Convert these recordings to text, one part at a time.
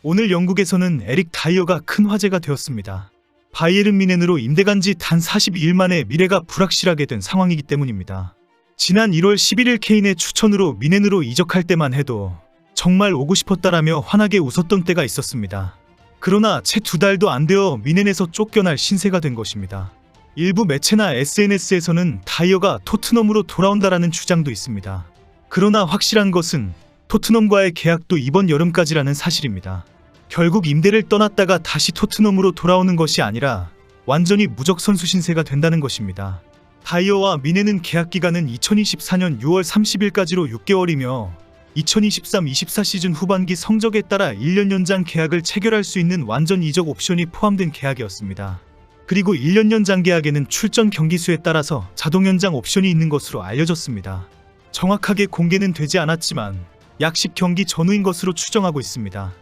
오늘 영국에서는 에릭 다이어가 큰 화제가 되었습니다. 바이에른 뮌헨으로 임대 간 지 단 42일 만에 미래가 불확실하게 된 상황이기 때문입니다. 지난 1월 11일 케인의 추천으로 뮌헨으로 이적할 때만 해도 정말 오고 싶었다라며 환하게 웃었던 때가 있었습니다. 그러나 채 2달도 안 되어 뮌헨에서 쫓겨날 신세가 된 것입니다. 일부 매체나 SNS에서는 다이어가 토트넘으로 돌아온다라는 주장도 있습니다. 그러나 확실한 것은 토트넘과의 계약도 이번 여름까지라는 사실입니다. 결국 임대를 떠났다가 다시 토트넘으로 돌아오는 것이 아니라 완전히 무적 선수 신세가 된다는 것입니다. 다이어와 뮌헨은 계약 기간은 2024년 6월 30일까지로 6개월이며 2023-24 시즌 후반기 성적에 따라 1년 연장 계약을 체결할 수 있는 완전 이적 옵션이 포함된 계약이었습니다. 그리고 1년 연장 계약에는 출전 경기 수에 따라서 자동 연장 옵션이 있는 것으로 알려졌습니다. 정확하게 공개는 되지 않았지만 약 10경기 전후인 것으로 추정하고 있습니다.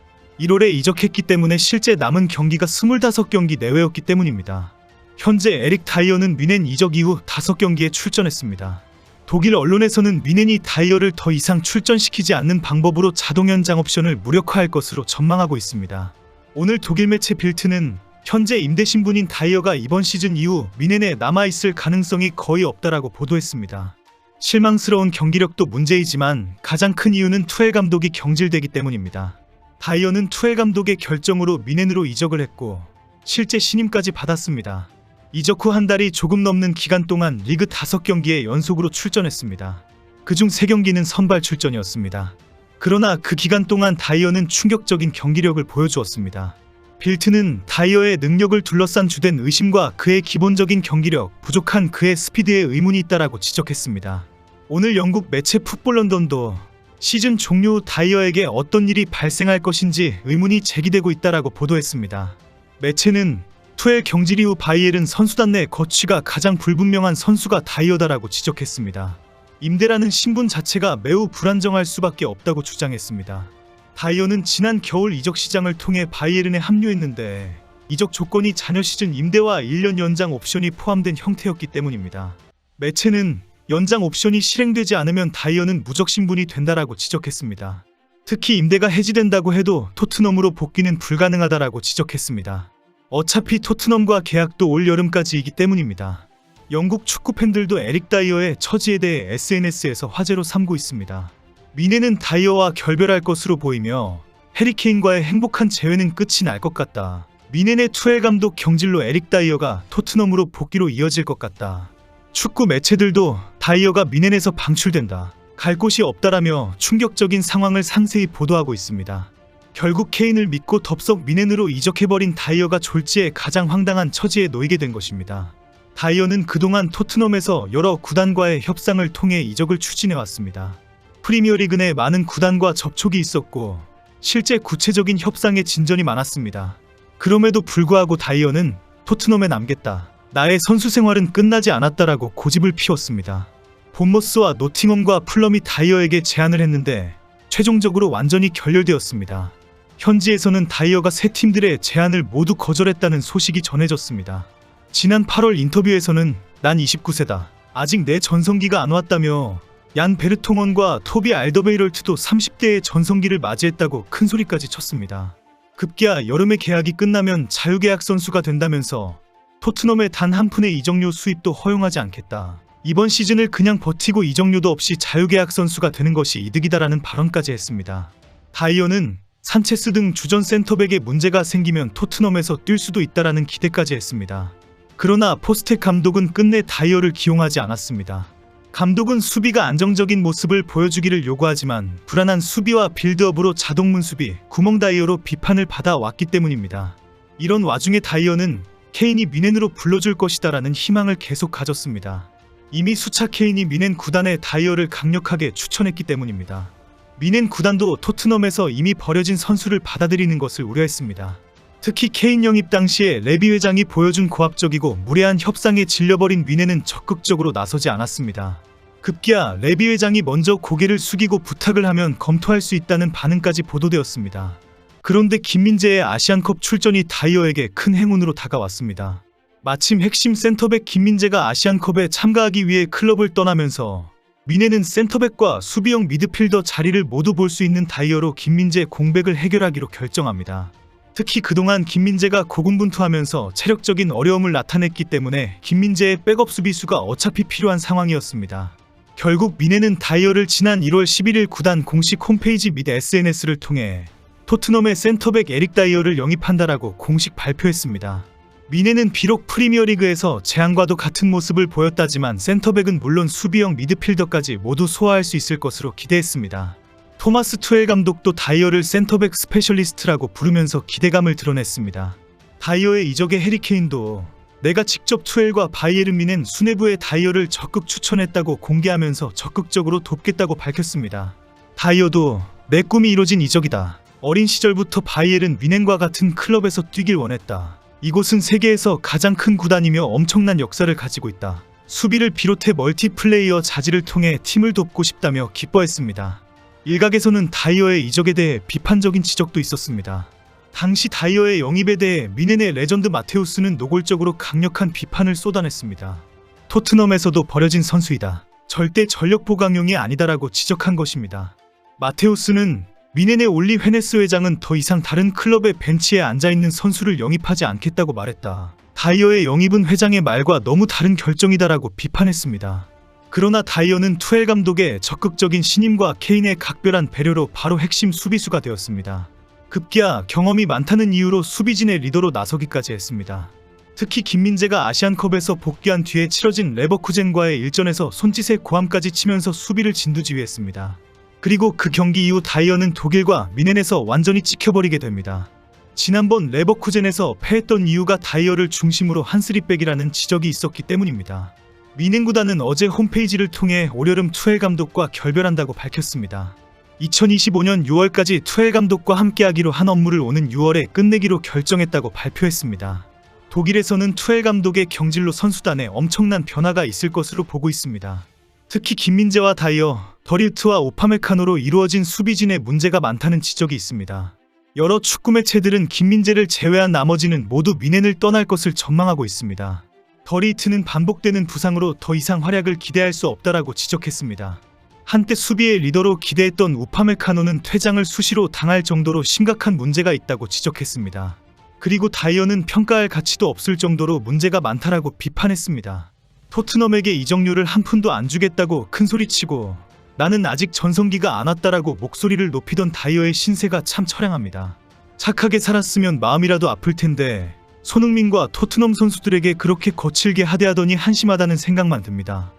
1월에 이적했기 때문에 실제 남은 경기가 25경기 내외였기 때문입니다. 현재 에릭 다이어는 뮌헨 이적 이후 5경기에 출전했습니다. 독일 언론에서는 뮌헨이 다이어를 더 이상 출전시키지 않는 방법으로 자동 연장 옵션을 무력화할 것으로 전망하고 있습니다. 오늘 독일 매체 빌트는 현재 임대 신분인 다이어가 이번 시즌 이후 뮌헨에 남아있을 가능성이 거의 없다라고 보도했습니다. 실망스러운 경기력도 문제이지만 가장 큰 이유는 투엘 감독이 경질되기 때문입니다. 다이어는 투엘 감독의 결정으로 뮌헨으로 이적을 했고 실제 신임까지 받았습니다. 이적 후 한 달이 조금 넘는 기간 동안 리그 5경기에 연속으로 출전했습니다. 그중 3경기는 선발 출전이었습니다. 그러나 그 기간 동안 다이어는 충격적인 경기력을 보여주었습니다. 빌트는 다이어의 능력을 둘러싼 주된 의심과 그의 기본적인 경기력, 부족한 그의 스피드에 의문이 있다라고 지적했습니다. 오늘 영국 매체 풋볼 런던도 시즌 종료 후 다이어에게 어떤 일이 발생할 것인지 의문이 제기되고 있다라고 보도했습니다. 매체는 투엘 경질 이후 바이에른 선수단 내 거취가 가장 불분명한 선수가 다이어다라고 지적했습니다. 임대라는 신분 자체가 매우 불안정할 수밖에 없다고 주장했습니다. 다이어는 지난 겨울 이적 시장을 통해 바이에른에 합류했는데 이적 조건이 자녀 시즌 임대와 1년 연장 옵션이 포함된 형태였기 때문입니다. 매체는 연장 옵션이 실행되지 않으면 다이어는 무적 신분이 된다라고 지적했습니다. 특히 임대가 해지된다고 해도 토트넘으로 복귀는 불가능하다라고 지적했습니다. 어차피 토트넘과 계약도 올 여름까지이기 때문입니다. 영국 축구 팬들도 에릭 다이어의 처지에 대해 SNS에서 화제로 삼고 있습니다. 뮌헨은 다이어와 결별할 것으로 보이며 해리 케인과의 행복한 재회는 끝이 날 것 같다. 뮌헨의 투엘 감독 경질로 에릭 다이어가 토트넘으로 복귀로 이어질 것 같다. 축구 매체들도 다이어가 뮌헨에서 방출된다, 갈 곳이 없다라며 충격적인 상황을 상세히 보도하고 있습니다. 결국 케인을 믿고 덥석 뮌헨으로 이적해버린 다이어가 졸지에 가장 황당한 처지에 놓이게 된 것입니다. 다이어는 그동안 토트넘에서 여러 구단과의 협상을 통해 이적을 추진해왔습니다. 프리미어리그 내 많은 구단과 접촉이 있었고 실제 구체적인 협상에 진전이 많았습니다. 그럼에도 불구하고 다이어는 토트넘에 남겠다, 나의 선수 생활은 끝나지 않았다라고 고집을 피웠습니다. 본머스와 노팅엄과 풀럼이 다이어에게 제안을 했는데 최종적으로 완전히 결렬되었습니다. 현지에서는 다이어가 세 팀들의 제안을 모두 거절했다는 소식이 전해졌습니다. 지난 8월 인터뷰에서는 난 29세다, 아직 내 전성기가 안 왔다며 얀 베르통원과 토비 알더베이럴트도 30대의 전성기를 맞이했다고 큰 소리까지 쳤습니다. 급기야 여름에 계약이 끝나면 자유계약 선수가 된다면서 토트넘의 단 한 푼의 이적료 수입도 허용하지 않겠다, 이번 시즌을 그냥 버티고 이적료도 없이 자유계약 선수가 되는 것이 이득이다라는 발언까지 했습니다. 다이어는 산체스 등 주전 센터백에 문제가 생기면 토트넘에서 뛸 수도 있다라는 기대까지 했습니다. 그러나 포스텍 감독은 끝내 다이어를 기용하지 않았습니다. 감독은 수비가 안정적인 모습을 보여주기를 요구하지만 불안한 수비와 빌드업으로 자동문 수비, 구멍 다이어로 비판을 받아왔기 때문입니다. 이런 와중에 다이어는 케인이 뮌헨으로 불러줄 것이다라는 희망을 계속 가졌습니다. 이미 수차 케인이 뮌헨 구단에 다이어를 강력하게 추천했기 때문입니다. 뮌헨 구단도 토트넘에서 이미 버려진 선수를 받아들이는 것을 우려했습니다. 특히 케인 영입 당시에 레비 회장이 보여준 고압적이고 무례한 협상에 질려버린 뮌헨은 적극적으로 나서지 않았습니다. 급기야 레비 회장이 먼저 고개를 숙이고 부탁을 하면 검토할 수 있다는 반응까지 보도되었습니다. 그런데 김민재의 아시안컵 출전이 다이어에게 큰 행운으로 다가왔습니다. 마침 핵심 센터백 김민재가 아시안컵에 참가하기 위해 클럽을 떠나면서 미네는 센터백과 수비형 미드필더 자리를 모두 볼 수 있는 다이어로 김민재 공백을 해결하기로 결정합니다. 특히 그동안 김민재가 고군분투하면서 체력적인 어려움을 나타냈기 때문에 김민재의 백업 수비수가 어차피 필요한 상황이었습니다. 결국 미네는 다이어를 지난 1월 11일 구단 공식 홈페이지 및 SNS를 통해 토트넘의 센터백 에릭 다이어를 영입한다라고 공식 발표했습니다. 미네는 비록 프리미어리그에서 재앙과도 같은 모습을 보였다지만 센터백은 물론 수비형 미드필더까지 모두 소화할 수 있을 것으로 기대했습니다. 토마스 투엘 감독도 다이어를 센터백 스페셜리스트라고 부르면서 기대감을 드러냈습니다. 다이어의 이적에 해리케인도 내가 직접 투엘과 바이에른 뮌헨 수뇌부의 다이어를 적극 추천했다고 공개하면서 적극적으로 돕겠다고 밝혔습니다. 다이어도 내 꿈이 이뤄진 이적이다. 어린 시절부터 바이에른 뮌헨과 같은 클럽에서 뛰길 원했다. 이곳은 세계에서 가장 큰 구단이며 엄청난 역사를 가지고 있다. 수비를 비롯해 멀티플레이어 자질을 통해 팀을 돕고 싶다며 기뻐했습니다. 일각에서는 다이어의 이적에 대해 비판적인 지적도 있었습니다. 당시 다이어의 영입에 대해 뮌헨의 레전드 마테우스는 노골적으로 강력한 비판을 쏟아냈습니다. 토트넘에서도 버려진 선수이다. 절대 전력 보강용이 아니다라고 지적한 것입니다. 마테우스는 뮌헨의 올리 헤네스 회장은 더 이상 다른 클럽의 벤치에 앉아있는 선수를 영입하지 않겠다고 말했다. 다이어의 영입은 회장의 말과 너무 다른 결정이다라고 비판했습니다. 그러나 다이어는 투엘 감독의 적극적인 신임과 케인의 각별한 배려로 바로 핵심 수비수가 되었습니다. 급기야 경험이 많다는 이유로 수비진의 리더로 나서기까지 했습니다. 특히 김민재가 아시안컵에서 복귀한 뒤에 치러진 레버쿠젠과의 일전에서 손짓의 고함까지 치면서 수비를 진두지휘했습니다. 그리고 그 경기 이후 다이어는 독일과 뮌헨에서 완전히 찍혀버리게 됩니다. 지난번 레버쿠젠에서 패했던 이유가 다이어를 중심으로 한스리백이라는 지적이 있었기 때문입니다. 뮌헨 구단은 어제 홈페이지를 통해 올여름 투엘 감독과 결별한다고 밝혔습니다. 2025년 6월까지 투엘 감독과 함께하기로 한 업무를 오는 6월에 끝내기로 결정했다고 발표했습니다. 독일에서는 투엘 감독의 경질로 선수단에 엄청난 변화가 있을 것으로 보고 있습니다. 특히 김민재와 다이어, 더리우트와 오파메카노로 이루어진 수비진에 문제가 많다는 지적이 있습니다. 여러 축구 매체들은 김민재를 제외한 나머지는 모두 뮌헨을 떠날 것을 전망하고 있습니다. 더리우트는 반복되는 부상으로 더 이상 활약을 기대할 수 없다라고 지적했습니다. 한때 수비의 리더로 기대했던 우파메카노는 퇴장을 수시로 당할 정도로 심각한 문제가 있다고 지적했습니다. 그리고 다이어는 평가할 가치도 없을 정도로 문제가 많다라고 비판했습니다. 토트넘에게 이적료를 한 푼도 안 주겠다고 큰소리치고 나는 아직 전성기가 안 왔다라고 목소리를 높이던 다이어의 신세가 참 처량합니다. 착하게 살았으면 마음이라도 아플 텐데 손흥민과 토트넘 선수들에게 그렇게 거칠게 하대하더니 한심하다는 생각만 듭니다.